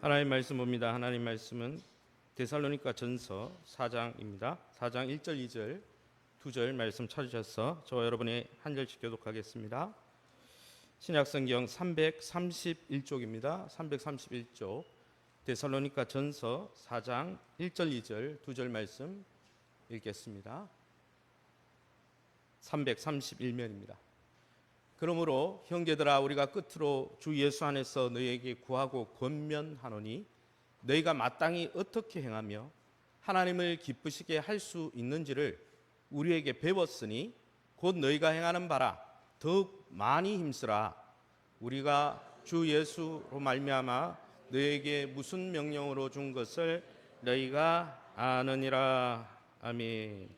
하나님 말씀 봅니다. 하나님 말씀은 데살로니가 전서 4장입니다. 4장 1절, 2절, 2절 말씀 찾으셔서 저와 여러분이 한 절씩 교독하겠습니다. 신약성경 331쪽입니다. 331쪽 데살로니가 전서 4장 1절, 2절, 2절 말씀 읽겠습니다. 331면입니다. 그러므로 형제들아 우리가 끝으로 주 예수 안에서 너희에게 구하고 권면하노니 너희가 마땅히 어떻게 행하며 하나님을 기쁘시게 할 수 있는지를 우리에게 배웠으니 곧 너희가 행하는 바라 더욱 많이 힘쓰라. 우리가 주 예수로 말미암아 너희에게 무슨 명령으로 준 것을 너희가 아느니라. 아멘.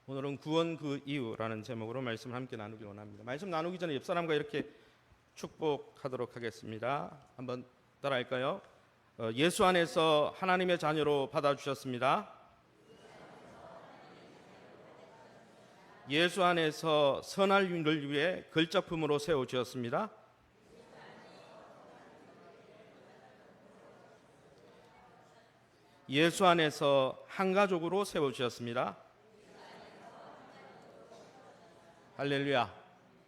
오늘은 구원 그 이유라는 제목으로 말씀을 함께 나누기 원합니다. 말씀 나누기 전에 옆 사람과 이렇게 축복하도록 하겠습니다. 한번 따라할까요? 예수 안에서 하나님의 자녀로 받아주셨습니다. 예수 안에서 선할 일을 위해 걸작품으로 세워주셨습니다. 예수 안에서 한 가족으로 세워주셨습니다. 할렐루야.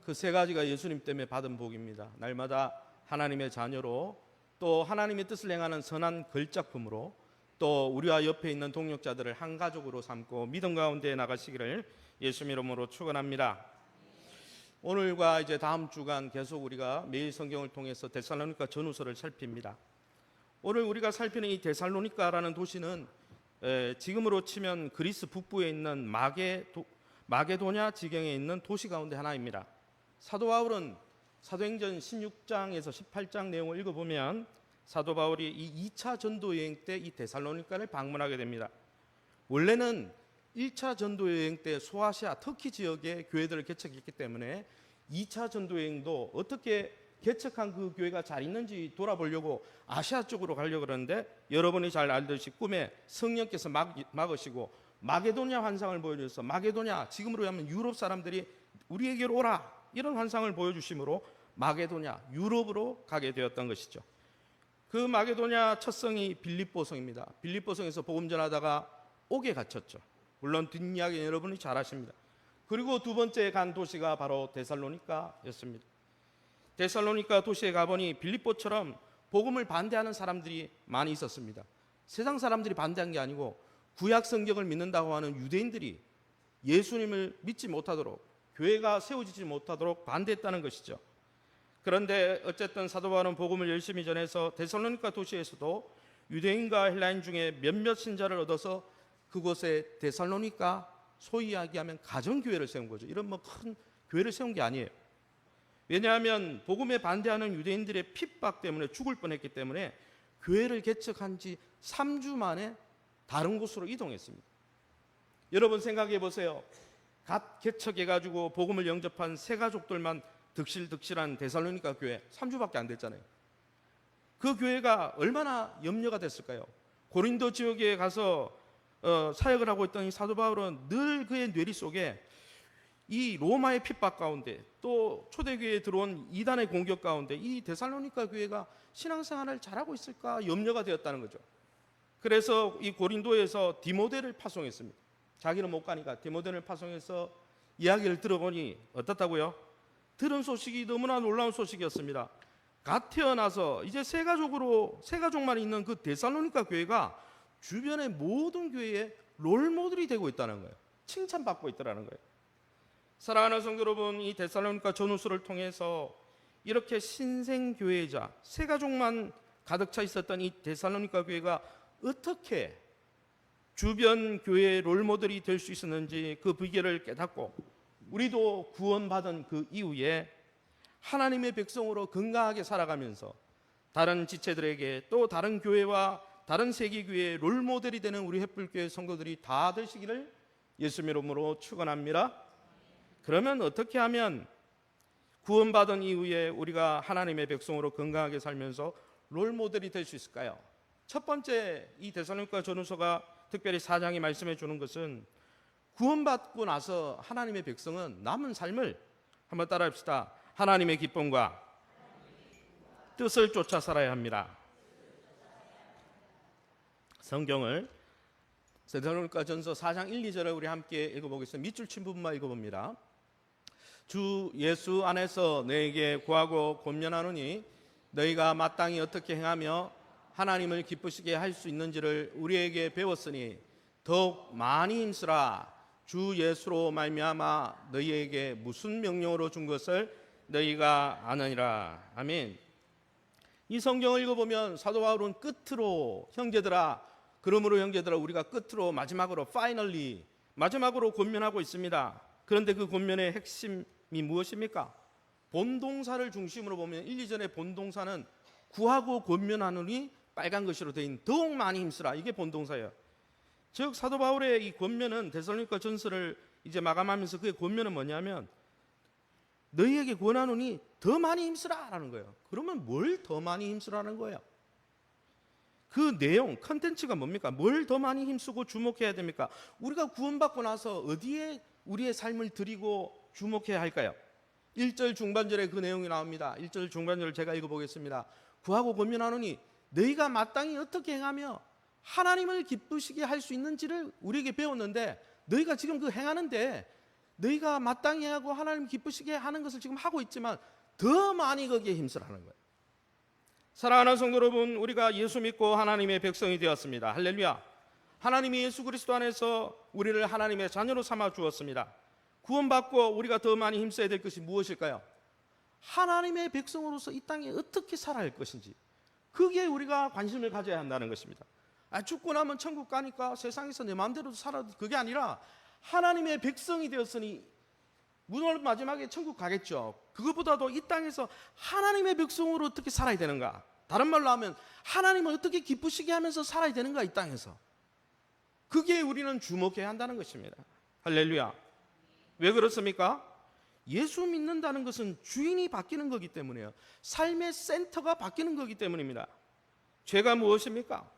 그 세 가지가 예수님 때문에 받은 복입니다. 날마다 하나님의 자녀로, 또 하나님의 뜻을 행하는 선한 걸작품으로, 또 우리와 옆에 있는 동역자들을 한 가족으로 삼고 믿음 가운데 나가시기를 예수 이름으로 축원합니다. 오늘과 이제 다음 주간 계속 우리가 매일 성경을 통해서 데살로니가 전후서를 살핍니다. 오늘 우리가 살피는 이 데살로니가라는 도시는 지금으로 치면 그리스 북부에 있는 마게도냐 지경에 있는 도시 가운데 하나입니다. 사도 바울은 사도행전 16장에서 18장 내용을 읽어보면 사도 바울이 이 2차 전도 여행 때 이 데살로니가를 방문하게 됩니다. 원래는 1차 전도 여행 때 소아시아 터키 지역에 교회들을 개척했기 때문에 2차 전도 여행도 어떻게 개척한 그 교회가 잘 있는지 돌아보려고 아시아 쪽으로 가려고 그러는데, 여러분이 잘 알듯이 꿈에 성령께서 막으시고 마게도냐 환상을 보여주셔서 마게도냐, 지금으로 하면 유럽 사람들이 우리에게로 오라, 이런 환상을 보여주심으로 마게도냐, 유럽으로 가게 되었던 것이죠. 그 마게도냐 첫 성이 빌립보성입니다. 빌립보성에서 복음 전하다가 옥에 갇혔죠. 물론 뒷이야기 여러분이 잘 아십니다. 그리고 두 번째 간 도시가 바로 데살로니가였습니다. 데살로니가 도시에 가보니 빌립보처럼 복음을 반대하는 사람들이 많이 있었습니다. 세상 사람들이 반대한 게 아니고 구약 성경을 믿는다고 하는 유대인들이 예수님을 믿지 못하도록, 교회가 세워지지 못하도록 반대했다는 것이죠. 그런데 어쨌든 사도 바울은 복음을 열심히 전해서 데살로니가 도시에서도 유대인과 헬라인 중에 몇몇 신자를 얻어서 그곳에 데살로니가, 소위 이야기하면 가정교회를 세운 거죠. 이런 큰 교회를 세운 게 아니에요. 왜냐하면 복음에 반대하는 유대인들의 핍박 때문에 죽을 뻔했기 때문에 교회를 개척한 지 3주 만에 다른 곳으로 이동했습니다. 여러분 생각해 보세요. 갓 개척해가지고 복음을 영접한 세 가족들만 득실득실한 데살로니가 교회 3주밖에 안 됐잖아요. 그 교회가 얼마나 염려가 됐을까요? 고린도 지역에 가서 사역을 하고 있던 이 사도 바울은 늘 그의 뇌리 속에 이 로마의 핍박 가운데, 또 초대교회에 들어온 이단의 공격 가운데 이 데살로니가 교회가 신앙생활을 잘하고 있을까 염려가 되었다는 거죠. 그래서 이 고린도에서 디모데를 파송했습니다. 자기는 못 가니까 디모데를 파송해서 이야기를 들어보니 어떻다고요? 들은 소식이 너무나 놀라운 소식이었습니다. 갓 태어나서 이제 세 가족만 있는 그 데살로니가 교회가 주변의 모든 교회의 롤모델이 되고 있다는 거예요. 칭찬받고 있다는 거예요. 사랑하는 성도 여러분, 이 데살로니가 전후서를 통해서 이렇게 신생교회자 세 가족만 가득 차 있었던 이 데살로니가 교회가 어떻게 주변 교회의 롤모델이 될 수 있었는지 그 비결을 깨닫고 우리도 구원받은 그 이후에 하나님의 백성으로 건강하게 살아가면서 다른 지체들에게, 또 다른 교회와 다른 세계교회의 롤모델이 되는 우리 햇불교회 성도들이 다 되시기를 예수님 이름으로 축원합니다. 그러면 어떻게 하면 구원받은 이후에 우리가 하나님의 백성으로 건강하게 살면서 롤모델이 될 수 있을까요? 첫 번째, 이 데살로니가 전후서가 특별히 4장이 말씀해 주는 것은 구원받고 나서 하나님의 백성은 남은 삶을 한번 따라합시다. 하나님의 기쁨과 뜻을 쫓아 살아야 합니다. 성경을 데살로니가전서 4장 1, 2절을 우리 함께 읽어보겠습니다. 밑줄 친 부분만 읽어봅니다. 주 예수 안에서 너에게 구하고 권면하노니 너희가 마땅히 어떻게 행하며 하나님을 기쁘시게 할 수 있는지를 우리에게 배웠으니 더욱 많이 힘쓰라. 주 예수로 말미암아 너희에게 무슨 명령으로 준 것을 너희가 아느니라. 아멘. 이 성경을 읽어보면 사도 바울은 끝으로 형제들아, 그러므로 형제들아, 우리가 끝으로 마지막으로 파이널리 마지막으로 권면하고 있습니다. 그런데 그 권면의 핵심이 무엇입니까? 본동사를 중심으로 보면 1, 2절의 본동사는 구하고 권면하느니 빨간 글씨로 되어 있는 더욱 많이 힘쓰라, 이게 본동사예요. 즉 사도 바울의 이 권면은 데살로니가 전서를 이제 마감하면서 그의 권면은 뭐냐면 너희에게 권하노니 더 많이 힘쓰라 라는 거예요. 그러면 뭘 더 많이 힘쓰라는 거예요? 그 내용, 컨텐츠가 뭡니까? 뭘 더 많이 힘쓰고 주목해야 됩니까? 우리가 구원받고 나서 어디에 우리의 삶을 드리고 주목해야 할까요? 1절 중반절에 그 내용이 나옵니다. 1절 중반절을 제가 읽어보겠습니다. 구하고 권면하노니 너희가 마땅히 어떻게 행하며 하나님을 기쁘시게 할 수 있는지를 우리에게 배웠는데, 너희가 지금 그 행하는데 너희가 마땅히 하고 하나님 기쁘시게 하는 것을 지금 하고 있지만 더 많이 거기에 힘쓰라는 거예요. 사랑하는 성도 여러분, 우리가 예수 믿고 하나님의 백성이 되었습니다. 할렐루야. 하나님이 예수 그리스도 안에서 우리를 하나님의 자녀로 삼아 주었습니다. 구원받고 우리가 더 많이 힘써야 될 것이 무엇일까요? 하나님의 백성으로서 이 땅에 어떻게 살아야 할 것인지, 거기에 우리가 관심을 가져야 한다는 것입니다. 죽고 나면 천국 가니까 세상에서 내 마음대로 살아도 그게 아니라 하나님의 백성이 되었으니 물론 마지막에 천국 가겠죠. 그것보다도 이 땅에서 하나님의 백성으로 어떻게 살아야 되는가, 다른 말로 하면 하나님을 어떻게 기쁘시게 하면서 살아야 되는가, 이 땅에서 그게 우리는 주목해야 한다는 것입니다. 할렐루야. 왜 그렇습니까? 예수 믿는다는 것은 주인이 바뀌는 거기 때문이에요. 삶의 센터가 바뀌는 거기 때문입니다. 죄가 무엇입니까?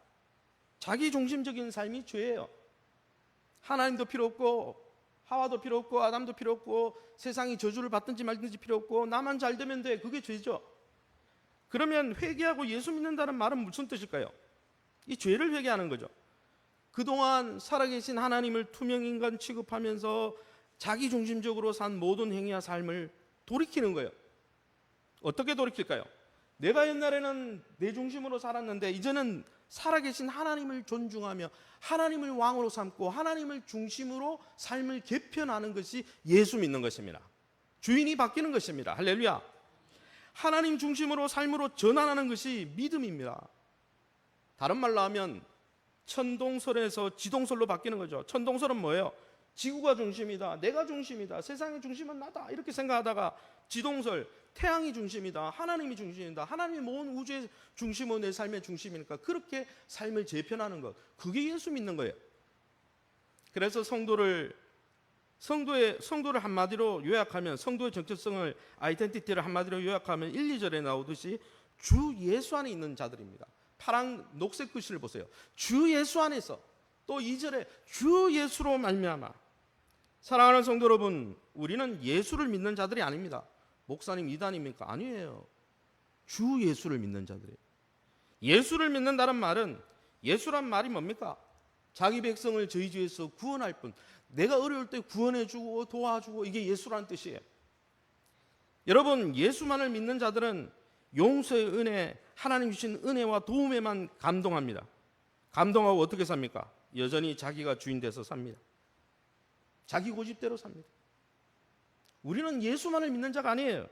자기 중심적인 삶이 죄예요. 하나님도 필요 없고 하와도 필요 없고 아담도 필요 없고 세상이 저주를 받든지 말든지 필요 없고 나만 잘 되면 돼, 그게 죄죠. 그러면 회개하고 예수 믿는다는 말은 무슨 뜻일까요? 이 죄를 회개하는 거죠. 그동안 살아계신 하나님을 투명인간 취급하면서 자기 중심적으로 산 모든 행위와 삶을 돌이키는 거예요. 어떻게 돌이킬까요? 내가 옛날에는 내 중심으로 살았는데 이제는 살아계신 하나님을 존중하며 하나님을 왕으로 삼고 하나님을 중심으로 삶을 개편하는 것이 예수 믿는 것입니다. 주인이 바뀌는 것입니다. 할렐루야. 하나님 중심으로 삶으로 전환하는 것이 믿음입니다. 다른 말로 하면 천동설에서 지동설로 바뀌는 거죠. 천동설은 뭐예요? 지구가 중심이다, 내가 중심이다, 세상의 중심은 나다, 이렇게 생각하다가 지동설, 태양이 중심이다, 하나님이 중심이다, 하나님이 모든 우주의 중심은 내 삶의 중심이니까 그렇게 삶을 재편하는 것, 그게 예수 믿는 거예요. 그래서 성도를 한마디로 요약하면, 성도의 정체성을, 아이덴티티를 한마디로 요약하면 1, 2절에 나오듯이 주 예수 안에 있는 자들입니다. 파랑 녹색 글씨를 보세요. 주 예수 안에서. 또 2절에 주 예수로 말미암아. 사랑하는 성도 여러분, 우리는 예수를 믿는 자들이 아닙니다. 목사님 이단입니까? 아니에요. 주 예수를 믿는 자들이에요. 예수를 믿는다는 말은, 예수란 말이 뭡니까? 자기 백성을 저희 죄에서 구원할 분, 내가 어려울 때 구원해주고 도와주고, 이게 예수라는 뜻이에요. 여러분, 예수만을 믿는 자들은 용서의 은혜, 하나님 주신 은혜와 도움에만 감동합니다. 감동하고 어떻게 삽니까? 여전히 자기가 주인 돼서 삽니다. 자기 고집대로 삽니다. 우리는 예수만을 믿는 자가 아니에요.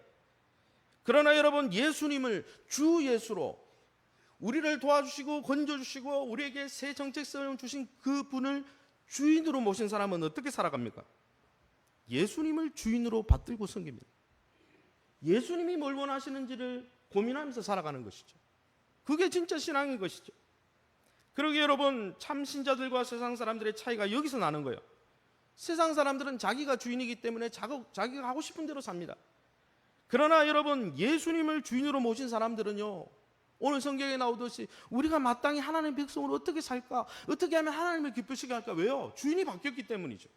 그러나 여러분, 예수님을 주 예수로 우리를 도와주시고 건져주시고 우리에게 새 정체성을 주신 그 분을 주인으로 모신 사람은 어떻게 살아갑니까? 예수님을 주인으로 받들고 섬깁니다. 예수님이 뭘 원하시는지를 고민하면서 살아가는 것이죠. 그게 진짜 신앙인 것이죠. 그러기에 여러분, 참 신자들과 세상 사람들의 차이가 여기서 나는 거예요. 세상 사람들은 자기가 주인이기 때문에 자기가 하고 싶은 대로 삽니다. 그러나 여러분, 예수님을 주인으로 모신 사람들은요, 오늘 성경에 나오듯이 우리가 마땅히 하나님의 백성으로 어떻게 살까? 어떻게 하면 하나님을 기쁘시게 할까? 왜요? 주인이 바뀌었기 때문이죠.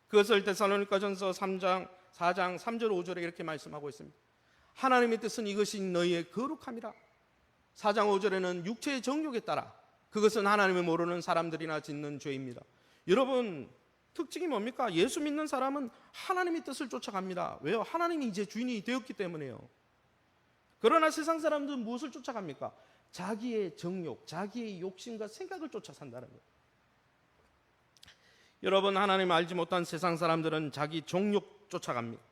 그것을 데살로니가전서 4장 3절 5절에 이렇게 말씀하고 있습니다. 하나님의 뜻은 이것이 너희의 거룩함이라. 4장 5절에는 육체의 정욕에 따라 그것은 하나님을 모르는 사람들이나 짓는 죄입니다. 여러분, 특징이 뭡니까? 예수 믿는 사람은 하나님의 뜻을 쫓아갑니다. 왜요? 하나님이 이제 주인이 되었기 때문에요. 그러나 세상 사람들은 무엇을 쫓아갑니까? 자기의 정욕, 자기의 욕심과 생각을 쫓아 산다는 거예요. 여러분, 하나님 알지 못한 세상 사람들은 자기 정욕 쫓아갑니다.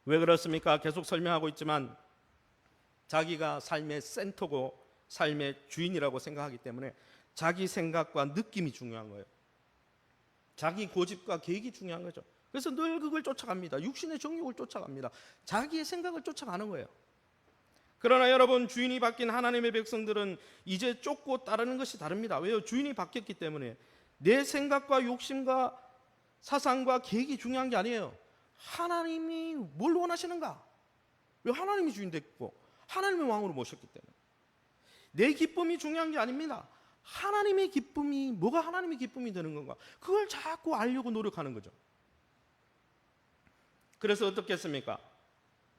왜 그렇습니까? 계속 설명하고 있지만 자기가 삶의 센터고 삶의 주인이라고 생각하기 때문에 자기 생각과 느낌이 중요한 거예요. 자기 고집과 계획이 중요한 거죠. 그래서 늘 그걸 쫓아갑니다. 육신의 정욕을 쫓아갑니다. 자기의 생각을 쫓아가는 거예요. 그러나 여러분, 주인이 바뀐 하나님의 백성들은 이제 쫓고 따르는 것이 다릅니다. 왜요? 주인이 바뀌었기 때문에. 내 생각과 욕심과 사상과 계획이 중요한 게 아니에요. 하나님이 뭘 원하시는가? 왜? 하나님이 주인 됐고 하나님의 왕으로 모셨기 때문에. 내 기쁨이 중요한 게 아닙니다. 하나님의 기쁨이, 뭐가 하나님의 기쁨이 되는 건가? 그걸 자꾸 알려고 노력하는 거죠. 그래서 어떻겠습니까?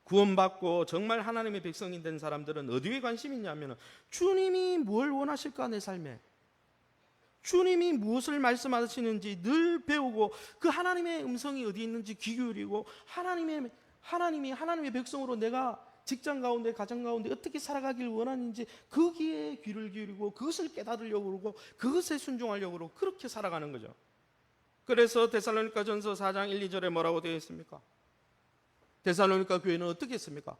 구원받고 정말 하나님의 백성이 된 사람들은 어디에 관심이 있냐면, 주님이 뭘 원하실까 내 삶에, 주님이 무엇을 말씀하시는지 늘 배우고, 그 하나님의 음성이 어디 있는지 귀 기울이고, 하나님의 백성으로 내가 직장 가운데, 가정 가운데 어떻게 살아가길 원하는지 거기에 귀를 기울이고 그것을 깨달으려고 그러고 그것에 순종하려고 그러고 그렇게 살아가는 거죠. 그래서 데살로니가전서 4장 1, 2절에 뭐라고 되어 있습니까? 데살로니가 교회는 어떻게 했습니까?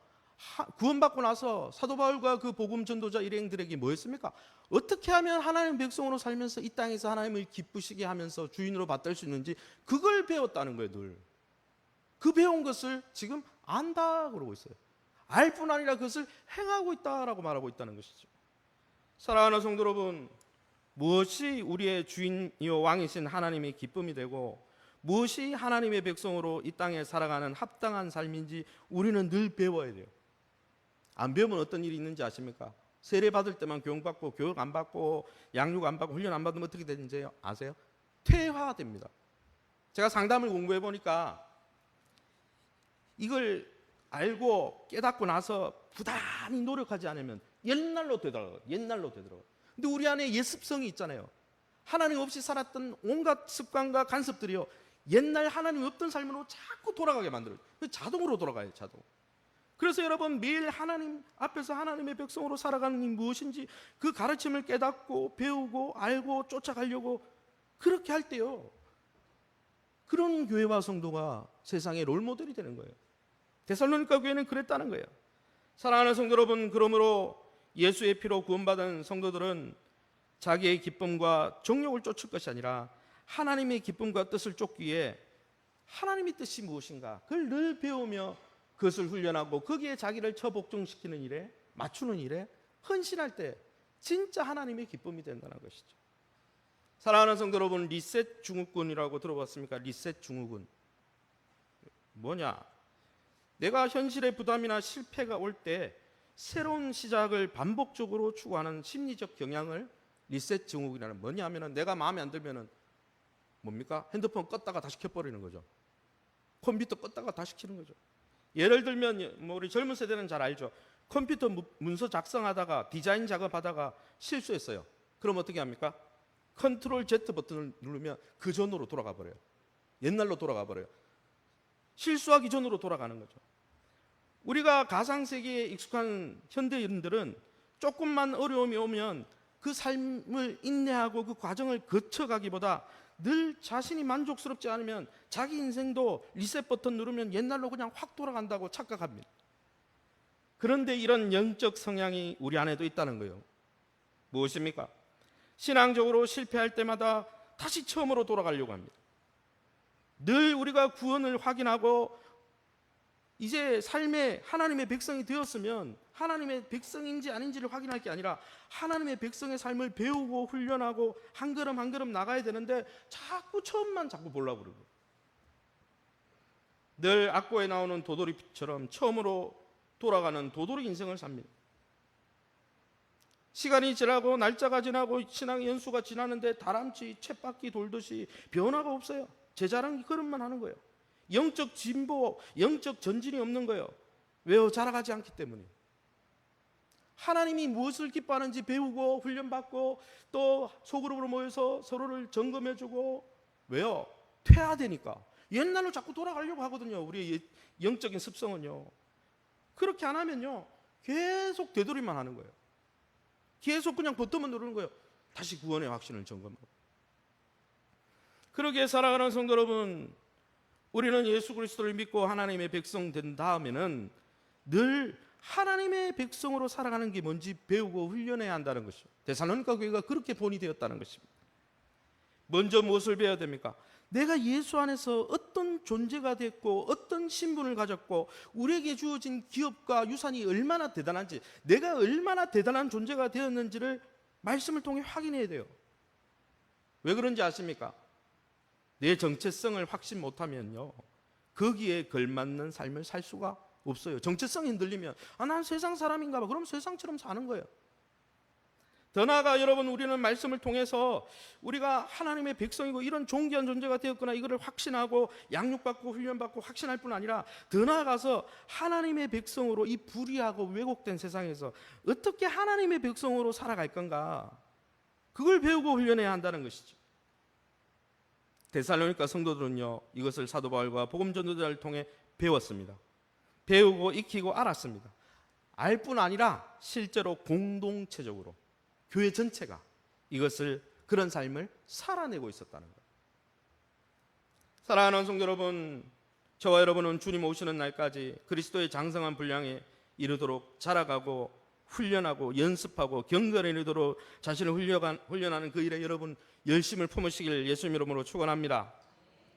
구원받고 나서 사도 바울과 그 복음 전도자 일행들에게 뭐 했습니까? 어떻게 하면 하나님의 백성으로 살면서 이 땅에서 하나님을 기쁘시게 하면서 주인으로 받들 수 있는지 그걸 배웠다는 거예요. 늘 그 배운 것을 지금 안다 그러고 있어요. 알 뿐 아니라 그것을 행하고 있다라고 말하고 있다는 것이죠. 사랑하는 성도 여러분, 무엇이 우리의 주인이요 왕이신 하나님의 기쁨이 되고 무엇이 하나님의 백성으로 이 땅에 살아가는 합당한 삶인지 우리는 늘 배워야 돼요. 안 배우면 어떤 일이 있는지 아십니까? 세례 받을 때만 교육받고 교육 안 받고 양육 안 받고 훈련 안 받으면 어떻게 되는지 아세요? 퇴화됩니다. 제가 상담을 공부해 보니까 이걸 알고 깨닫고 나서 부단히 노력하지 않으면 옛날로 되더라고요. 근데 우리 안에 예습성이 있잖아요. 하나님 없이 살았던 온갖 습관과 간섭들이요, 옛날 하나님 없던 삶으로 자꾸 돌아가게 만들어요. 자동으로 돌아가요. 자동. 그래서 여러분, 매일 하나님 앞에서 하나님의 백성으로 살아가는 이 무엇인지 그 가르침을 깨닫고 배우고 알고 쫓아가려고 그렇게 할 때요, 그런 교회와 성도가 세상의 롤모델이 되는 거예요. 데살로니가 교회는 그랬다는 거예요. 사랑하는 성도 여러분, 그러므로 예수의 피로 구원받은 성도들은 자기의 기쁨과 정욕을 쫓을 것이 아니라 하나님의 기쁨과 뜻을 쫓기 위해 하나님의 뜻이 무엇인가 그걸 늘 배우며 그것을 훈련하고 거기에 자기를 처복종시키는 일에, 맞추는 일에 헌신할 때 진짜 하나님의 기쁨이 된다는 것이죠. 사랑하는 성도 여러분, 리셋 증후군이라고 들어봤습니까? 리셋 증후군 뭐냐? 내가 현실의 부담이나 실패가 올 때 새로운 시작을 반복적으로 추구하는 심리적 경향을 리셋 증후군이라는, 뭐냐면은 내가 마음에 안 들면은 뭡니까? 핸드폰 껐다가 다시 켜버리는 거죠. 컴퓨터 껐다가 다시 켜는 거죠. 예를 들면 뭐 우리 젊은 세대는 잘 알죠. 컴퓨터 문서 작성하다가 디자인 작업하다가 실수했어요. 그럼 어떻게 합니까? 컨트롤 Z 버튼을 누르면 그 전으로 돌아가 버려요. 옛날로 돌아가 버려요. 실수하기 전으로 돌아가는 거죠. 우리가 가상세계에 익숙한 현대인들은 조금만 어려움이 오면 그 삶을 인내하고 그 과정을 거쳐가기보다 늘 자신이 만족스럽지 않으면 자기 인생도 리셋 버튼 누르면 옛날로 그냥 확 돌아간다고 착각합니다. 그런데 이런 영적 성향이 우리 안에도 있다는 거예요. 무엇입니까? 신앙적으로 실패할 때마다 다시 처음으로 돌아가려고 합니다. 늘 우리가 구원을 확인하고 이제 삶에 하나님의 백성이 되었으면 하나님의 백성인지 아닌지를 확인할 게 아니라 하나님의 백성의 삶을 배우고 훈련하고 한 걸음 한 걸음 나가야 되는데 자꾸 처음만 자꾸 보려고 그러고, 늘 악보에 나오는 도돌이처럼 처음으로 돌아가는 도돌이 인생을 삽니다. 시간이 지나고 날짜가 지나고 신앙의 연수가 지나는데 다람쥐 쳇바퀴 돌듯이 변화가 없어요. 제자랑 걸음만 하는 거예요. 영적 진보, 영적 전진이 없는 거예요. 왜요? 자라가지 않기 때문에. 하나님이 무엇을 기뻐하는지 배우고 훈련받고 또 소그룹으로 모여서 서로를 점검해주고, 왜요? 퇴화되니까. 옛날로 자꾸 돌아가려고 하거든요. 우리의 영적인 습성은요. 그렇게 안 하면요 계속 되돌이만 하는 거예요. 계속 그냥 버튼만 누르는 거예요. 다시 구원의 확신을 점검하고. 그러기에 살아가는 성도 여러분, 우리는 예수 그리스도를 믿고 하나님의 백성 된 다음에는 늘 하나님의 백성으로 살아가는 게 뭔지 배우고 훈련해야 한다는 것이죠. 데살로니가 교회가 그렇게 본이 되었다는 것입니다. 먼저 무엇을 배워야 됩니까? 내가 예수 안에서 어떤 존재가 됐고 어떤 신분을 가졌고 우리에게 주어진 기업과 유산이 얼마나 대단한지, 내가 얼마나 대단한 존재가 되었는지를 말씀을 통해 확인해야 돼요. 왜 그런지 아십니까? 내 정체성을 확신 못하면요 거기에 걸맞는 삶을 살 수가 없어요. 정체성이 흔들리면 난 세상 사람인가 봐. 그럼 세상처럼 사는 거예요. 더 나아가 여러분, 우리는 말씀을 통해서 우리가 하나님의 백성이고 이런 존귀한 존재가 되었구나, 이거를 확신하고 양육받고 훈련받고 확신할 뿐 아니라 더 나아가서 하나님의 백성으로 이 불의하고 왜곡된 세상에서 어떻게 하나님의 백성으로 살아갈 건가, 그걸 배우고 훈련해야 한다는 것이죠. 데살로니가 성도들은요 이것을 사도 바울과 복음 전도자를 통해 배웠습니다. 배우고 익히고 알았습니다. 알 뿐 아니라 실제로 공동체적으로 교회 전체가 이것을, 그런 삶을 살아내고 있었다는 거예요. 사랑하는 성도 여러분, 저와 여러분은 주님 오시는 날까지 그리스도의 장성한 분량에 이르도록 자라가고 훈련하고 연습하고 경건에 이르도록 자신을 훈련하는 그 일에 여러분 열심을 품으시길 예수님 이름으로 축원합니다.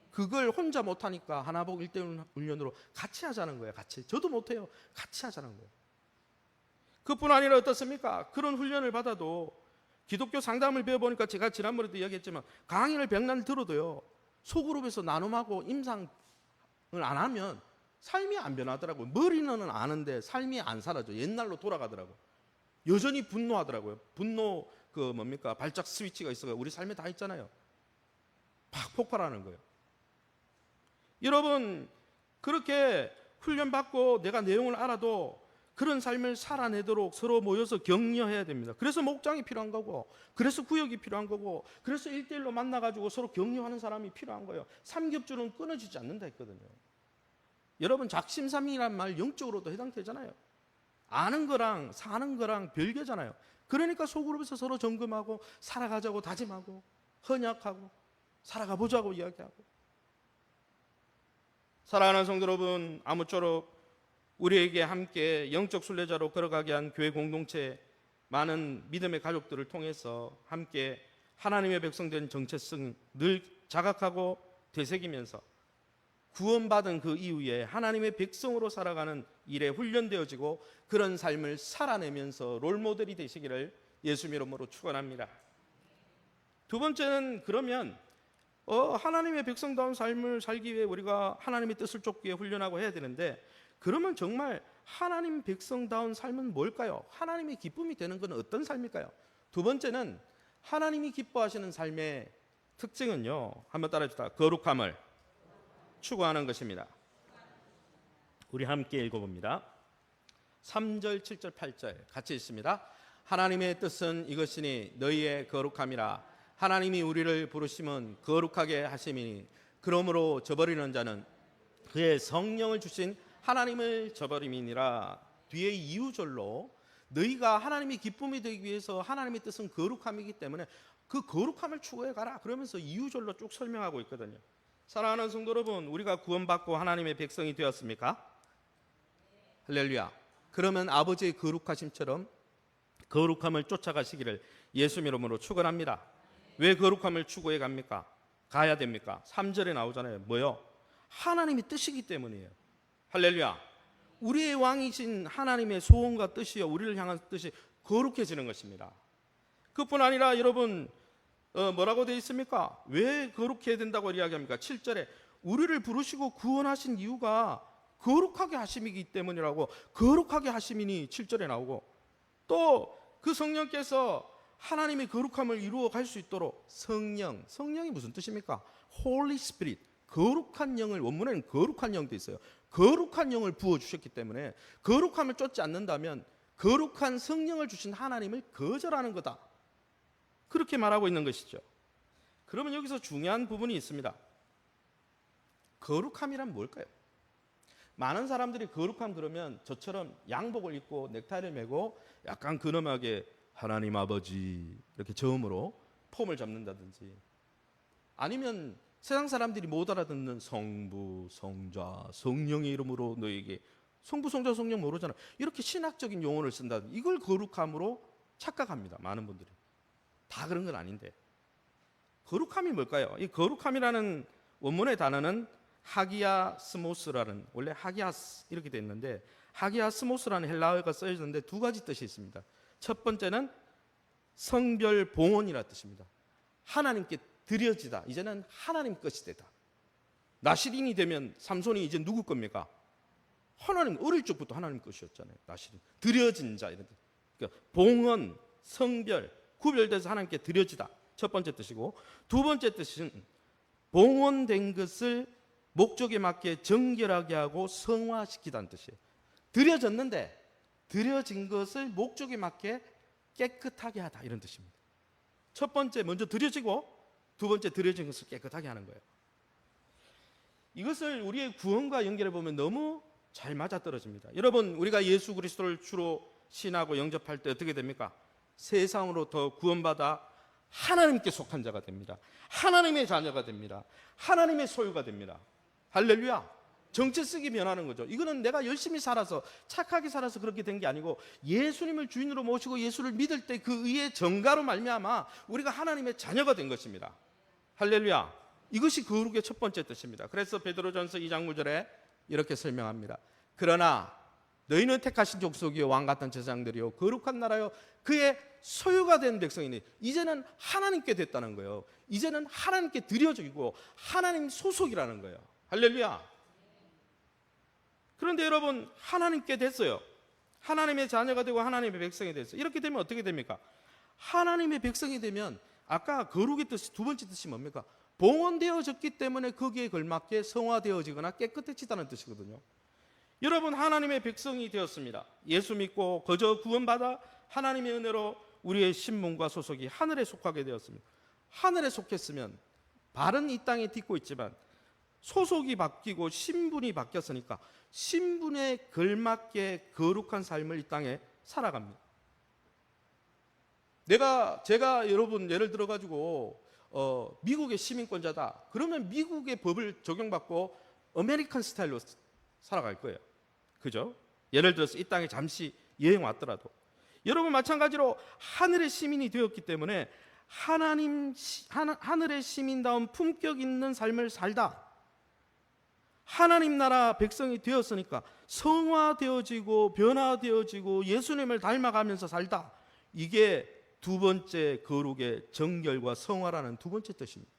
그걸 혼자 못하니까 하나복 1대1 훈련으로 같이 하자는 거예요. 같이. 저도 못해요. 같이 하자는 거예요. 그뿐 아니라 어떻습니까? 그런 훈련을 받아도 기독교 상담을 배워보니까 제가 지난번에도 이야기했지만 강의를 100날 들어도요 소그룹에서 나눔하고 임상을 안 하면 삶이 안 변하더라고요. 머리는 아는데 삶이 안 사라져. 옛날로 돌아가더라고요. 여전히 분노하더라고요. 분노 발작 스위치가 있어요. 우리 삶에 다 있잖아요. 팍 폭발하는 거예요. 여러분, 그렇게 훈련받고 내가 내용을 알아도 그런 삶을 살아내도록 서로 모여서 격려해야 됩니다. 그래서 목장이 필요한 거고, 그래서 구역이 필요한 거고, 그래서 1대1로 만나가지고 서로 격려하는 사람이 필요한 거예요. 삼겹줄은 끊어지지 않는다 했거든요. 여러분, 작심삼일이란 말 영적으로도 해당되잖아요. 아는 거랑 사는 거랑 별개잖아요. 그러니까 소그룹에서 서로 점검하고 살아가자고 다짐하고 헌약하고 살아가 보자고 이야기하고. 사랑하는 성도 여러분, 아무쪼록 우리에게 함께 영적 순례자로 걸어가게 한 교회 공동체, 많은 믿음의 가족들을 통해서 함께 하나님의 백성된 정체성 늘 자각하고 되새기면서 구원받은 그 이후에 하나님의 백성으로 살아가는 일에 훈련되어지고 그런 삶을 살아내면서 롤모델이 되시기를 예수님 이름으로 축원합니다. 두 번째는, 그러면 하나님의 백성다운 삶을 살기 위해 우리가 하나님의 뜻을 쫓기 위해 훈련하고 해야 되는데, 그러면 정말 하나님 백성다운 삶은 뭘까요? 하나님의 기쁨이 되는 것은 어떤 삶일까요? 두 번째는 하나님이 기뻐하시는 삶의 특징은요, 한번 따라해주다. 거룩함을 추구하는 것입니다. 우리 함께 읽어봅니다. 3절, 7절, 8절 같이 읽습니다. 하나님의 뜻은 이것이니 너희의 거룩함이라. 하나님이 우리를 부르심은 거룩하게 하심이니 그러므로 저버리는 자는 그의 성령을 주신 하나님을 저버림이니라. 뒤에 이유절로 너희가 하나님의 기쁨이 되기 위해서 하나님의 뜻은 거룩함이기 때문에 그 거룩함을 추구해 가라, 그러면서 이유절로 쭉 설명하고 있거든요. 사랑하는 성도 여러분, 우리가 구원받고 하나님의 백성이 되었습니까? 할렐루야. 그러면 아버지의 거룩하심처럼 거룩함을 쫓아가시기를 예수님 이름으로 축원합니다. 왜 거룩함을 추구해 갑니까? 가야 됩니까? 3절에 나오잖아요. 뭐요? 하나님의 뜻이기 때문이에요. 할렐루야. 우리의 왕이신 하나님의 소원과 뜻이요, 우리를 향한 뜻이 거룩해지는 것입니다. 그뿐 아니라 여러분, 뭐라고 되어 있습니까? 왜 거룩해야 된다고 이야기합니까? 7절에 우리를 부르시고 구원하신 이유가 거룩하게 하심이기 때문이라고, 거룩하게 하심이니 7절에 나오고, 또 그 성령께서 하나님의 거룩함을 이루어 갈 수 있도록 성령이 무슨 뜻입니까? Holy Spirit, 거룩한 영을, 원문에는 거룩한 영도 있어요. 거룩한 영을 부어주셨기 때문에 거룩함을 쫓지 않는다면 거룩한 성령을 주신 하나님을 거절하는 거다. 그렇게 말하고 있는 것이죠. 그러면 여기서 중요한 부분이 있습니다. 거룩함이란 뭘까요? 많은 사람들이 거룩함 그러면 저처럼 양복을 입고 넥타이를 메고 약간 근엄하게 하나님 아버지 이렇게 저음으로 폼을 잡는다든지, 아니면 세상 사람들이 못 알아듣는 성부, 성자, 성령의 이름으로 너에게, 성부, 성자, 성령 모르잖아, 이렇게 신학적인 용어를 쓴다든지, 이걸 거룩함으로 착각합니다. 많은 분들이. 다 그런 건 아닌데, 거룩함이 뭘까요? 이 거룩함이라는 원문의 단어는 하기아스모스라는, 원래 하기아스 이렇게 돼 있는데 하기아스모스라는 헬라어가 쓰여졌는데 두 가지 뜻이 있습니다. 첫 번째는 성별 봉헌이라는 뜻입니다. 하나님께 드려지다. 이제는 하나님 것이 되다. 나실인이 되면 삼손이 이제 누구 겁니까? 하나님, 어릴 적부터 하나님 것이었잖아요. 나실인, 드려진 자, 이런 뜻. 그러니까 봉헌, 성별, 구별돼서 하나님께 드려지다. 첫 번째 뜻이고, 두 번째 뜻은 봉헌된 것을 목적에 맞게 정결하게 하고 성화시키다는 뜻이에요. 드려졌는데 드려진 것을 목적에 맞게 깨끗하게 하다, 이런 뜻입니다. 첫 번째 먼저 드려지고, 두 번째 드려진 것을 깨끗하게 하는 거예요. 이것을 우리의 구원과 연결해 보면 너무 잘 맞아떨어집니다. 여러분, 우리가 예수 그리스도를 주로 신하고 영접할 때 어떻게 됩니까? 세상으로부터 구원받아 하나님께 속한 자가 됩니다. 하나님의 자녀가 됩니다. 하나님의 소유가 됩니다. 할렐루야. 정체성이 변하는 거죠. 이거는 내가 열심히 살아서, 착하게 살아서 그렇게 된 게 아니고, 예수님을 주인으로 모시고 예수를 믿을 때 그 의의 전가로 말미암아 우리가 하나님의 자녀가 된 것입니다. 할렐루야. 이것이 거룩의 첫 번째 뜻입니다. 그래서 베드로전서 2장 9절에 이렇게 설명합니다. 그러나 너희는 택하신 족속이요 왕 같은 제사장들이요 거룩한 나라요 그의 소유가 된 백성이니, 이제는 하나님께 됐다는 거예요. 이제는 하나님께 드려지고 하나님 소속이라는 거예요. 할렐루야. 그런데 여러분, 하나님께 됐어요. 하나님의 자녀가 되고 하나님의 백성이 됐어요. 이렇게 되면 어떻게 됩니까? 하나님의 백성이 되면 아까 거룩의 뜻이, 두 번째 뜻이 뭡니까? 봉헌되어졌기 때문에 거기에 걸맞게 성화되어지거나 깨끗해지다는 뜻이거든요. 여러분, 하나님의 백성이 되었습니다. 예수 믿고 거저 구원받아 하나님의 은혜로 우리의 신분과 소속이 하늘에 속하게 되었습니다. 하늘에 속했으면 발은 이 땅에 딛고 있지만 소속이 바뀌고 신분이 바뀌었으니까 신분에 걸맞게 거룩한 삶을 이 땅에 살아갑니다. 제가 여러분 예를 들어 가지고 미국의 시민권자다. 그러면 미국의 법을 적용받고 아메리칸 스타일로 살아갈 거예요. 그죠? 예를 들어서 이 땅에 잠시 여행 왔더라도, 여러분 마찬가지로 하늘의 시민이 되었기 때문에 하늘의 시민다운 품격 있는 삶을 살다. 하나님 나라 백성이 되었으니까 성화되어지고 변화되어지고 예수님을 닮아가면서 살다. 이게 두 번째 거룩의 정결과 성화라는 두 번째 뜻입니다.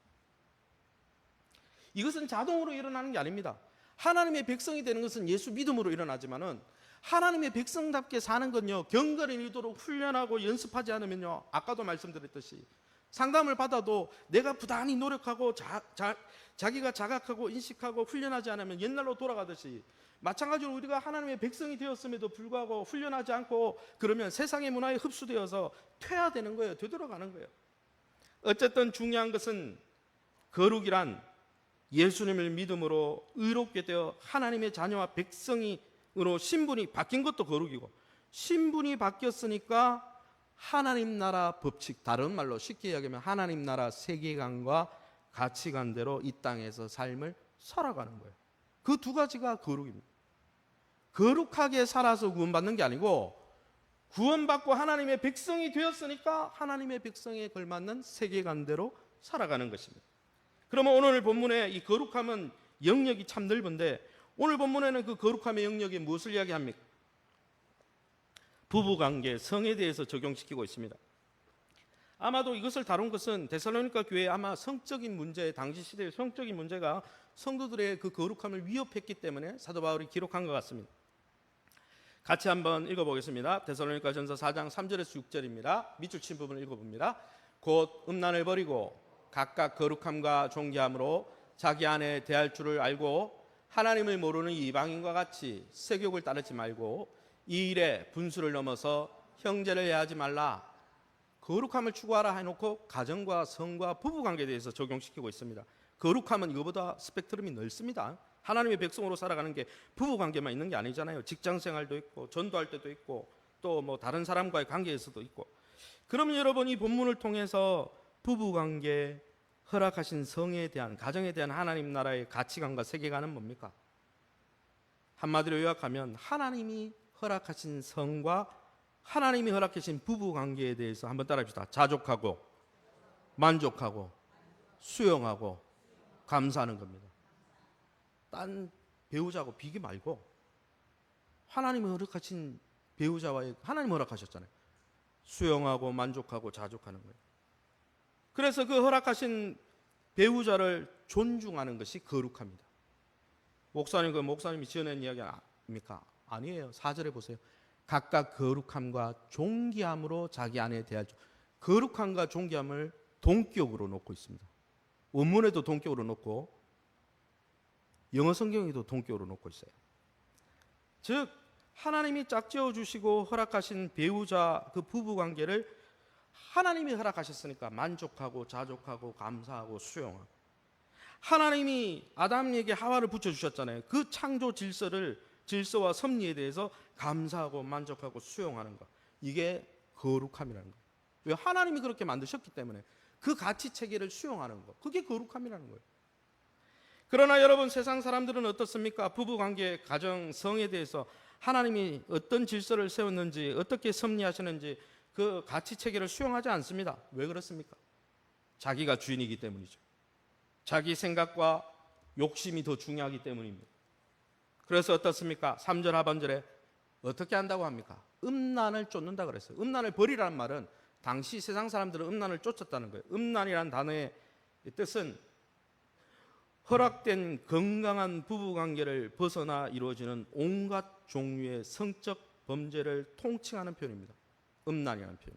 이것은 자동으로 일어나는 게 아닙니다. 하나님의 백성이 되는 것은 예수 믿음으로 일어나지만은, 하나님의 백성답게 사는 건요, 경건을 이루도록 훈련하고 연습하지 않으면요, 아까도 말씀드렸듯이 상담을 받아도 내가 부단히 노력하고 자기가 자각하고 인식하고 훈련하지 않으면 옛날로 돌아가듯이, 마찬가지로 우리가 하나님의 백성이 되었음에도 불구하고 훈련하지 않고 그러면 세상의 문화에 흡수되어서 퇴화되는 거예요. 되돌아가는 거예요. 어쨌든 중요한 것은 거룩이란 예수님을 믿음으로 의롭게 되어 하나님의 자녀와 백성으로 신분이 바뀐 것도 거룩이고, 신분이 바뀌었으니까 하나님 나라 법칙, 다른 말로 쉽게 이야기하면 하나님 나라 세계관과 가치관대로 이 땅에서 삶을 살아가는 거예요. 그 두 가지가 거룩입니다. 거룩하게 살아서 구원받는 게 아니고, 구원받고 하나님의 백성이 되었으니까 하나님의 백성에 걸맞는 세계관대로 살아가는 것입니다. 그러면 오늘 본문의 이 거룩함은 영역이 참 넓은데, 오늘 본문에는 그 거룩함의 영역이 무엇을 이야기합니까? 부부관계, 성에 대해서 적용시키고 있습니다. 아마도 이것을 다룬 것은 데살로니가 교회의 아마 성적인 문제, 당시 시대의 성적인 문제가 성도들의 그 거룩함을 위협했기 때문에 사도 바울이 기록한 것 같습니다. 같이 한번 읽어보겠습니다. 데살로니가 전서 4장 3절에서 6절입니다. 밑줄 친 부분을 읽어봅니다. 곧 음란을 버리고 각각 거룩함과 존귀함으로 자기 안에 대할 줄을 알고 하나님을 모르는 이방인과 같이 세욕을 따르지 말고 이 일에 분수를 넘어서 형제를 해하지 말라, 거룩함을 추구하라 해놓고 가정과 성과 부부관계에 대해서 적용시키고 있습니다. 거룩함은 이거보다 스펙트럼이 넓습니다. 하나님의 백성으로 살아가는 게 부부관계만 있는 게 아니잖아요. 직장생활도 있고 전도할 때도 있고 또 뭐 다른 사람과의 관계에서도 있고. 그러면 여러분, 이 본문을 통해서 부부관계, 허락하신 성에 대한, 가정에 대한 하나님 나라의 가치관과 세계관은 뭡니까? 한마디로 요약하면 하나님이 허락하신 성과 하나님이 허락하신 부부관계에 대해서 한번 따라합시다. 자족하고 만족하고 수용하고 감사하는 겁니다. 딴 배우자하고 비교 말고 하나님이 허락하신 배우자와의, 하나님 허락하셨잖아요. 수용하고 만족하고 자족하는 거예요. 그래서 그 허락하신 배우자를 존중하는 것이 거룩합니다. 목사님, 그 목사님이 지어낸 이야기 아닙니까? 아니에요. 4절에 보세요. 각각 거룩함과 존귀함으로 자기 아내에 대할, 거룩함과 존귀함을 동격으로 놓고 있습니다. 원문에도 동격으로 놓고 영어 성경에도 동격으로 놓고 있어요. 즉 하나님이 짝지어 주시고 허락하신 배우자, 그 부부 관계를 하나님이 허락하셨으니까 만족하고 자족하고 감사하고 수용하고, 하나님이 아담에게 하와를 붙여주셨잖아요. 그 창조 질서와 섭리에 대해서 감사하고 만족하고 수용하는 것, 이게 거룩함이라는 거예요. 왜? 하나님이 그렇게 만드셨기 때문에 그 가치 체계를 수용하는 것, 그게 거룩함이라는 거예요. 그러나 여러분, 세상 사람들은 어떻습니까? 부부관계, 가정, 성에 대해서 하나님이 어떤 질서를 세웠는지, 어떻게 섭리하시는지 그 가치 체계를 수용하지 않습니다. 왜 그렇습니까? 자기가 주인이기 때문이죠. 자기 생각과 욕심이 더 중요하기 때문입니다. 그래서 어떻습니까? 3절 하반절에 어떻게 한다고 합니까? 음란을 쫓는다 그랬어요. 음란을 버리라는 말은 당시 세상 사람들은 음란을 쫓았다는 거예요. 음란이라는 단어의 뜻은 허락된 건강한 부부관계를 벗어나 이루어지는 온갖 종류의 성적 범죄를 통칭하는 표현입니다. 음란이라는 표현.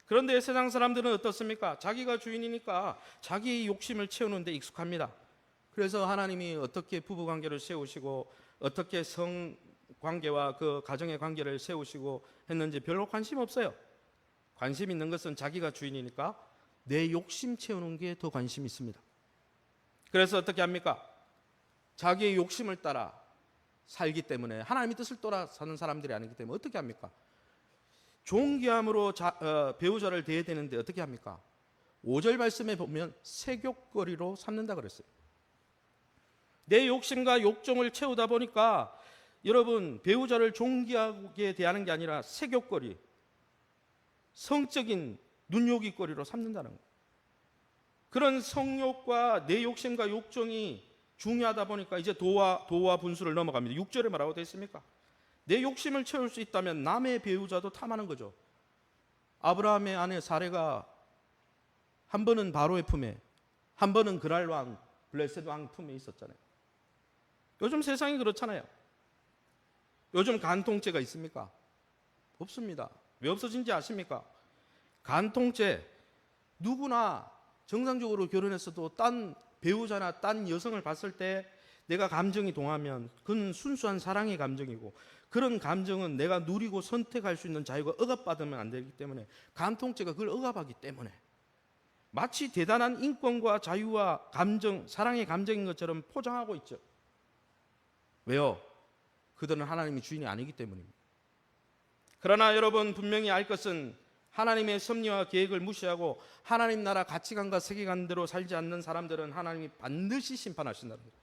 그런데 세상 사람들은 어떻습니까? 자기가 주인이니까 자기 욕심을 채우는 데 익숙합니다. 그래서 하나님이 어떻게 부부관계를 세우시고 어떻게 성관계와 그 가정의 관계를 세우시고 했는지 별로 관심 없어요. 관심 있는 것은 자기가 주인이니까 내 욕심 채우는 게 더 관심 있습니다. 그래서 어떻게 합니까? 자기의 욕심을 따라 살기 때문에, 하나님의 뜻을 따라 사는 사람들이 아니기 때문에 어떻게 합니까? 존귀함으로 배우자를 대해야 되는데 어떻게 합니까? 5절 말씀에 보면 색욕거리로 삼는다 그랬어요. 내 욕심과 욕정을 채우다 보니까 여러분, 배우자를 존귀하게 대하는 게 아니라 색욕거리, 성적인 눈요깃거리로 삼는다는 거예요. 그런 성욕과 내 욕심과 욕정이 중요하다 보니까 이제 도와 분수를 넘어갑니다. 6절에 뭐라고 되어 있습니까? 내 욕심을 채울 수 있다면 남의 배우자도 탐하는 거죠. 아브라함의 아내 사레가 한 번은 바로의 품에, 한 번은 그랄 왕, 블레셋 왕 품에 있었잖아요. 요즘 세상이 그렇잖아요. 요즘 간통죄가 있습니까? 없습니다. 왜 없어진지 아십니까? 간통죄, 누구나 정상적으로 결혼했어도 딴 배우자나 딴 여성을 봤을 때 내가 감정이 동하면 그건 순수한 사랑의 감정이고, 그런 감정은 내가 누리고 선택할 수 있는 자유가 억압받으면 안 되기 때문에, 간통죄가 그걸 억압하기 때문에 마치 대단한 인권과 자유와 감정, 사랑의 감정인 것처럼 포장하고 있죠. 왜요? 그들은 하나님이 주인이 아니기 때문입니다. 그러나 여러분, 분명히 알 것은 하나님의 섭리와 계획을 무시하고 하나님 나라 가치관과 세계관대로 살지 않는 사람들은 하나님이 반드시 심판하신다는 거예요.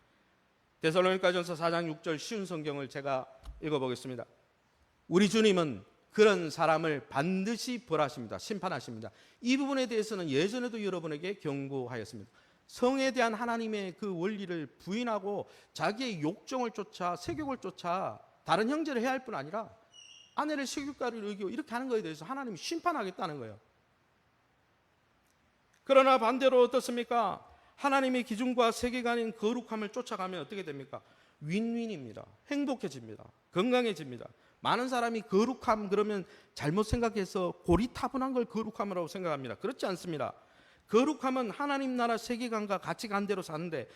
데살로니가전서 4장 6절 쉬운 성경을 제가 읽어보겠습니다. 우리 주님은 그런 사람을 반드시 벌하십니다. 심판하십니다. 이 부분에 대해서는 예전에도 여러분에게 경고하였습니다. 성에 대한 하나님의 그 원리를 부인하고 자기의 욕정을 쫓아, 색욕을 쫓아 다른 형제를 해야 할 뿐 아니라 아내를 식욕가를 여기고 이렇게 하는 것에 대해서 하나님이 심판하겠다는 거예요. 그러나 반대로 어떻습니까? 하나님의 기준과 세계관인 거룩함을 쫓아가면 어떻게 됩니까? 윈윈입니다. 행복해집니다. 건강해집니다. 많은 사람이 거룩함 그러면 잘못 생각해서 고리타분한 걸 거룩함이라고 생각합니다. 그렇지 않습니다. 거룩함은 하나님 나라 세계관과 가치관대로 사는데,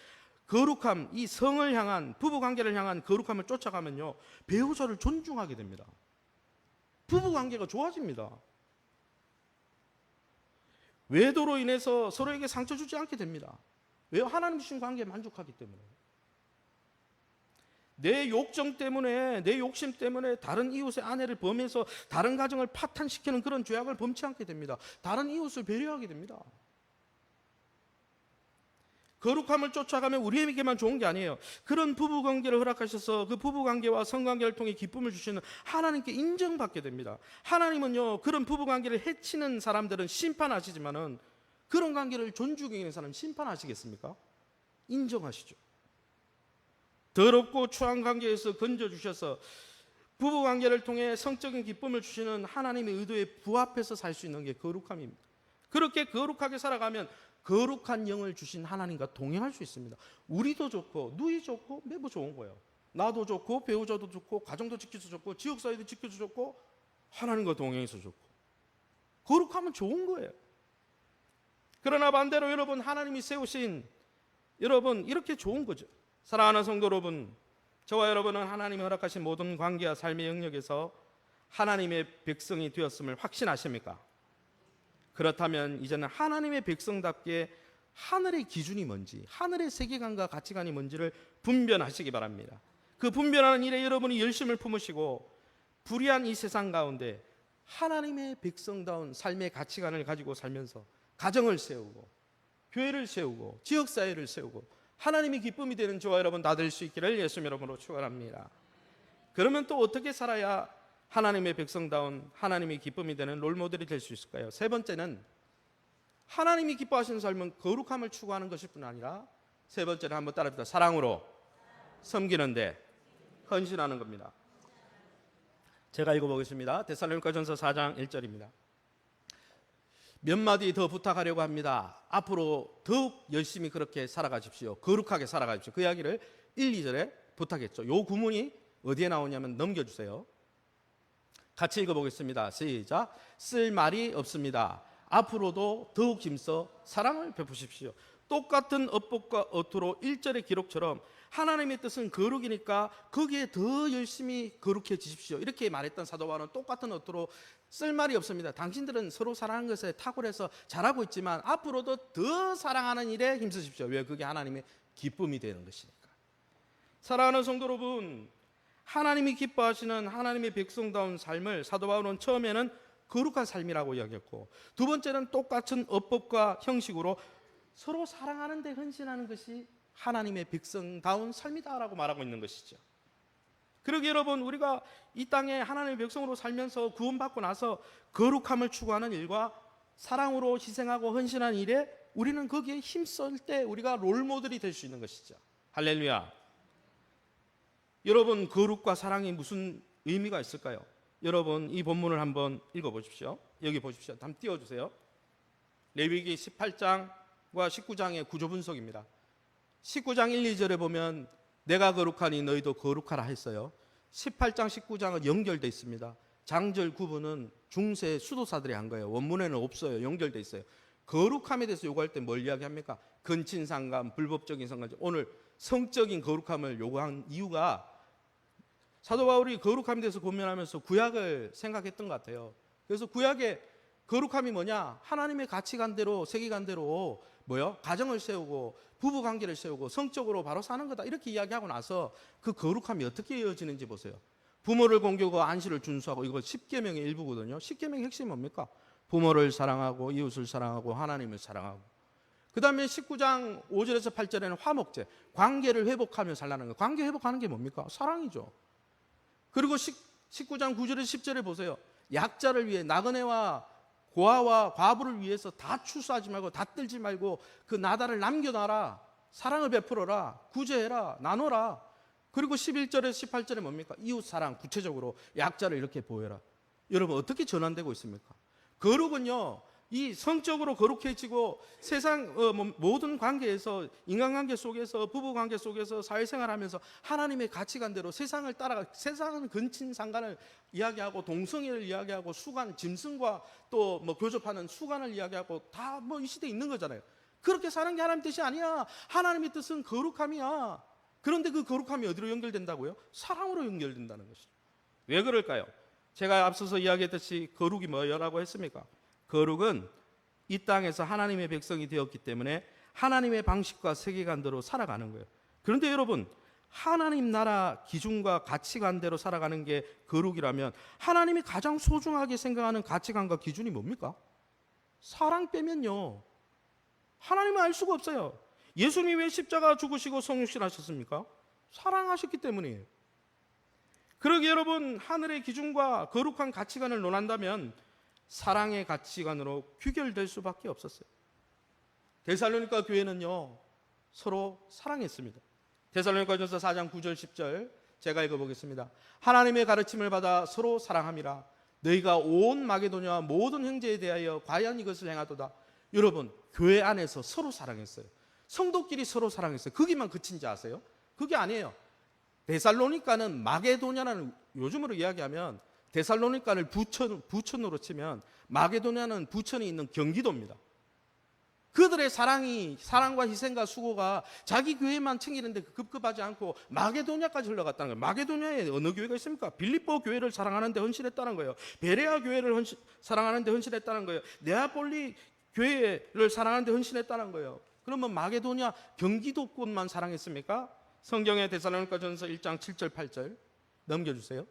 거룩함, 이 성을 향한, 부부관계를 향한 거룩함을 쫓아가면요, 배우자를 존중하게 됩니다. 부부관계가 좋아집니다. 외도로 인해서 서로에게 상처 주지 않게 됩니다. 왜요? 하나님 주신 관계에 만족하기 때문에. 내 욕정 때문에, 내 욕심 때문에 다른 이웃의 아내를 범해서 다른 가정을 파탄시키는 그런 죄악을 범치 않게 됩니다. 다른 이웃을 배려하게 됩니다. 거룩함을 쫓아가면 우리에게만 좋은 게 아니에요. 그런 부부관계를 허락하셔서 그 부부관계와 성관계를 통해 기쁨을 주시는 하나님께 인정받게 됩니다. 하나님은요, 그런 부부관계를 해치는 사람들은 심판하시지만은 그런 관계를 존중하는 있는 사람은 심판하시겠습니까? 인정하시죠. 더럽고 추한 관계에서 건져주셔서 부부관계를 통해 성적인 기쁨을 주시는 하나님의 의도에 부합해서 살 수 있는 게 거룩함입니다. 그렇게 거룩하게 살아가면 거룩한 영을 주신 하나님과 동행할 수 있습니다. 우리도 좋고 누이 좋고 매부 좋은 거예요. 나도 좋고 배우자도 좋고 가정도 지켜서 좋고 지역사회도 지켜서 좋고 하나님과 동행해서 좋고 거룩하면 좋은 거예요. 그러나 반대로 여러분, 하나님이 세우신 여러분 이렇게 좋은 거죠. 사랑하는 성도 여러분, 저와 여러분은 하나님이 허락하신 모든 관계와 삶의 영역에서 하나님의 백성이 되었음을 확신하십니까? 그렇다면 이제는 하나님의 백성답게 하늘의 기준이 뭔지, 하늘의 세계관과 가치관이 뭔지를 분별하시기 바랍니다. 그 분별하는 일에 여러분이 열심을 품으시고 불의한 이 세상 가운데 하나님의 백성다운 삶의 가치관을 가지고 살면서 가정을 세우고 교회를 세우고 지역사회를 세우고 하나님이 기쁨이 되는 저와 여러분 다 될 수 있기를 예수님 이름으로 축원합니다. 그러면 또 어떻게 살아야 하나님의 백성다운 하나님이 기쁨이 되는 롤모델이 될 수 있을까요? 세 번째는 하나님이 기뻐하시는 삶은 거룩함을 추구하는 것일 뿐 아니라 세 번째는 한번 따라합시다. 사랑으로 섬기는데 헌신하는 겁니다. 제가 읽어보겠습니다. 데살로니가전서 4장 1절입니다. 몇 마디 더 부탁하려고 합니다. 앞으로 더욱 열심히 그렇게 살아가십시오. 거룩하게 살아가십시오. 그 이야기를 1, 2절에 부탁했죠. 이 구문이 어디에 나오냐면 넘겨주세요. 같이 읽어보겠습니다. 시작. 쓸 말이 없습니다. 앞으로도 더욱 힘써 사랑을 베푸십시오. 똑같은 어법과 어투로 1절의 기록처럼 하나님의 뜻은 거룩이니까 거기에 더 열심히 거룩해지십시오. 이렇게 말했던 사도 바울은 똑같은 어투로 쓸 말이 없습니다. 당신들은 서로 사랑하는 것에 탁월해서 잘하고 있지만 앞으로도 더 사랑하는 일에 힘쓰십시오. 왜? 그게 하나님의 기쁨이 되는 것이니까. 사랑하는 성도 여러분, 하나님이 기뻐하시는 하나님의 백성다운 삶을 사도 바울은 처음에는 거룩한 삶이라고 이야기했고, 두 번째는 똑같은 어법과 형식으로 서로 사랑하는 데 헌신하는 것이 하나님의 백성다운 삶이다라고 말하고 있는 것이죠. 그러게 여러분, 우리가 이 땅에 하나님의 백성으로 살면서 구원받고 나서 거룩함을 추구하는 일과 사랑으로 희생하고 헌신하는 일에 우리는 거기에 힘쓸 때 우리가 롤모델이 될 수 있는 것이죠. 할렐루야. 여러분, 거룩과 사랑이 무슨 의미가 있을까요? 여러분, 이 본문을 한번 읽어보십시오. 여기 보십시오. 한번 띄워주세요. 레위기 18장과 19장의 구조 분석입니다. 19장 1, 2절에 보면 내가 거룩하니 너희도 거룩하라 했어요. 18장, 19장은 연결되어 있습니다. 장절 구분은 중세 수도사들이 한 거예요. 원문에는 없어요. 연결되어 있어요. 거룩함에 대해서 요구할 때 뭘 이야기합니까? 근친상감, 불법적인 상감. 오늘 성적인 거룩함을 요구한 이유가 사도 바울이 거룩함에 대해서 고민하면서 구약을 생각했던 것 같아요. 그래서 구약의 거룩함이 뭐냐? 하나님의 가치관대로, 세계관대로 뭐요? 가정을 세우고 부부관계를 세우고 성적으로 바로 사는 거다. 이렇게 이야기하고 나서 그 거룩함이 어떻게 이어지는지 보세요. 부모를 공경하고 안식을 준수하고, 이거 10계명의 일부거든요. 10계명의 핵심이 뭡니까? 부모를 사랑하고 이웃을 사랑하고 하나님을 사랑하고. 그 다음에 19장 5절에서 8절에는 화목제, 관계를 회복하며 살라는 거예요. 관계 회복하는 게 뭡니까? 사랑이죠. 그리고 19장 9절에서 10절에 보세요. 약자를 위해, 나그네와 고아와 과부를 위해서 다 추수하지 말고 다 떨지 말고 그 나다를 남겨놔라. 사랑을 베풀어라. 구제해라. 나눠라. 그리고 11절에서 18절에 뭡니까? 이웃 사랑, 구체적으로 약자를 이렇게 보여라. 여러분, 어떻게 전환되고 있습니까? 거룩은요, 이 성적으로 거룩해지고 세상 모든 관계에서, 인간관계 속에서, 부부관계 속에서 사회생활하면서 하나님의 가치관대로 세상을 따라가, 세상은 근친상간을 이야기하고 동성애를 이야기하고 수간, 짐승과 또 교접하는 수간을 이야기하고 다 이 시대에 있는 거잖아요. 그렇게 사는 게 하나님 뜻이 아니야. 하나님의 뜻은 거룩함이야. 그런데 그 거룩함이 어디로 연결된다고요? 사랑으로 연결된다는 것이죠. 왜 그럴까요? 제가 앞서서 이야기했듯이 거룩이 뭐라고 했습니까? 거룩은 이 땅에서 하나님의 백성이 되었기 때문에 하나님의 방식과 세계관대로 살아가는 거예요. 그런데 여러분, 하나님 나라 기준과 가치관대로 살아가는 게 거룩이라면 하나님이 가장 소중하게 생각하는 가치관과 기준이 뭡니까? 사랑 빼면요, 하나님은 알 수가 없어요. 예수님이 왜 십자가 죽으시고 성육신 하셨습니까? 사랑하셨기 때문이에요. 그러기에 여러분, 하늘의 기준과 거룩한 가치관을 논한다면 사랑의 가치관으로 귀결될 수밖에 없었어요. 데살로니가 교회는요, 서로 사랑했습니다. 데살로니가전서 4장 9절 10절 제가 읽어보겠습니다. 하나님의 가르침을 받아 서로 사랑함이라. 너희가 온 마게도냐와 모든 형제에 대하여 과연 이것을 행하도다. 여러분, 교회 안에서 서로 사랑했어요. 성도끼리 서로 사랑했어요. 거기만 그친지 아세요? 그게 아니에요. 데살로니가는 마게도냐는, 요즘으로 이야기하면 데살로니가를 부천으로 치면 마게도냐는 부천이 있는 경기도입니다. 그들의 사랑과 희생과 수고가 자기 교회만 챙기는데 급급하지 않고 마게도냐까지 흘러갔다는 거예요. 마게도냐에 어느 교회가 있습니까? 빌립보 교회를 사랑하는데 헌신했다는 거예요. 베레아 교회를 사랑하는데 헌신했다는 거예요. 네아폴리 교회를 사랑하는데 헌신했다는 거예요. 그러면 마게도냐 경기도권만 사랑했습니까? 성경의 데살로니가전서 1장 7절 8절 넘겨주세요.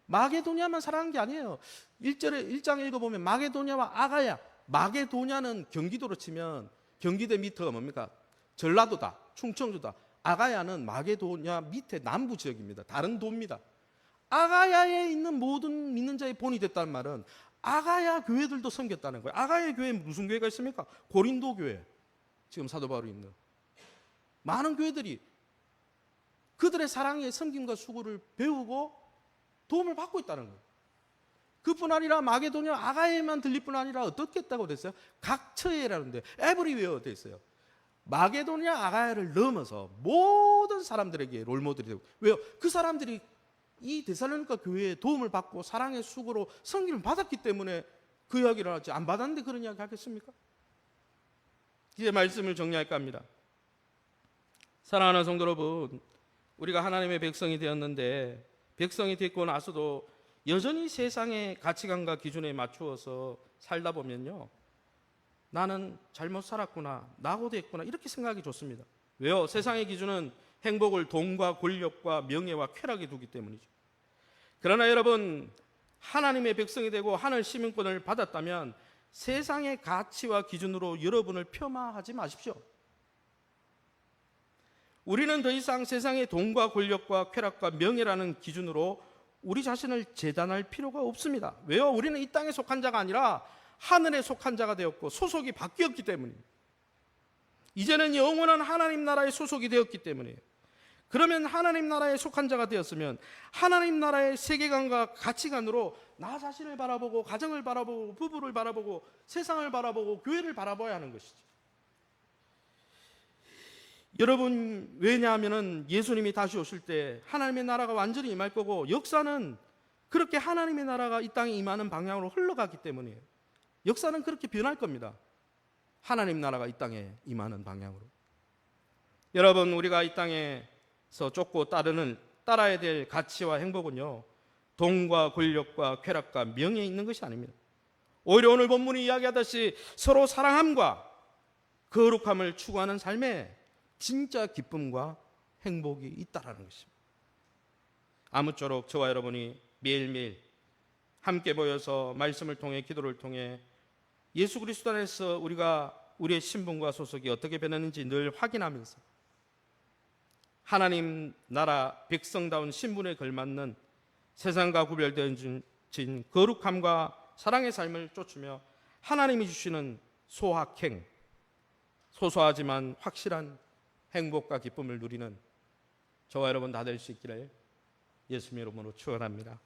마게도냐만 사랑한 게 아니에요. 1장에 읽어보면 마게도냐와 아가야, 마게도냐는 경기도로 치면 경기도 밑에가 뭡니까? 전라도다, 충청도다. 아가야는 마게도냐 밑에 남부 지역입니다. 다른 도입니다. 아가야에 있는 모든 믿는 자의 본이 됐다는 말은 아가야 교회들도 섬겼다는 거예요. 아가야 교회에 무슨 교회가 있습니까? 고린도 교회, 지금 사도 바울이 있는 많은 교회들이 그들의 사랑의 섬김과 수고를 배우고 도움을 받고 있다는 거예요. 그뿐 아니라 마게도냐 아가야에만 들릴 뿐 아니라 어떻게 했다고 됐어요? 각처에라는데 에브리웨어 돼 있어요. 마게도냐 아가야를 넘어서 모든 사람들에게 롤모델이 되고, 왜요? 그 사람들이 이 데살로니가 교회에 도움을 받고 사랑의 수고로 섬김을 받았기 때문에 그 이야기를 하지, 안 받았는데 그런 이야기 하겠습니까? 이제 말씀을 정리할까 합니다. 사랑하는 성도 여러분, 우리가 하나님의 백성이 되었는데 백성이 됐고 나서도 여전히 세상의 가치관과 기준에 맞추어서 살다 보면요, 나는 잘못 살았구나, 낙오됐구나, 이렇게 생각이 좋습니다. 왜요? 세상의 기준은 행복을 돈과 권력과 명예와 쾌락에 두기 때문이죠. 그러나 여러분, 하나님의 백성이 되고 하늘 시민권을 받았다면 세상의 가치와 기준으로 여러분을 폄하하지 마십시오. 우리는 더 이상 세상의 돈과 권력과 쾌락과 명예라는 기준으로 우리 자신을 재단할 필요가 없습니다. 왜요? 우리는 이 땅에 속한 자가 아니라 하늘에 속한 자가 되었고 소속이 바뀌었기 때문입니다. 이제는 영원한 하나님 나라에 소속이 되었기 때문이에요. 그러면 하나님 나라에 속한 자가 되었으면 하나님 나라의 세계관과 가치관으로 나 자신을 바라보고 가정을 바라보고 부부를 바라보고 세상을 바라보고 교회를 바라봐야 하는 것이죠. 여러분, 왜냐하면 예수님이 다시 오실 때 하나님의 나라가 완전히 임할 거고, 역사는 그렇게 하나님의 나라가 이 땅에 임하는 방향으로 흘러가기 때문이에요. 역사는 그렇게 변할 겁니다. 하나님 나라가 이 땅에 임하는 방향으로. 여러분, 우리가 이 땅에서 쫓고 따라야 될 가치와 행복은요, 돈과 권력과 쾌락과 명예에 있는 것이 아닙니다. 오히려 오늘 본문이 이야기하듯이 서로 사랑함과 거룩함을 추구하는 삶에 진짜 기쁨과 행복이 있다라는 것입니다. 아무쪼록 저와 여러분이 매일매일 함께 모여서 말씀을 통해 기도를 통해 예수 그리스도 안에서 우리가 우리의 신분과 소속이 어떻게 변했는지 늘 확인하면서 하나님 나라 백성다운 신분에 걸맞는 세상과 구별되어진 거룩함과 사랑의 삶을 쫓으며 하나님이 주시는 소확행, 소소하지만 확실한 행복과 기쁨을 누리는 저와 여러분 다 될 수 있기를 예수님의 이름으로 축원합니다.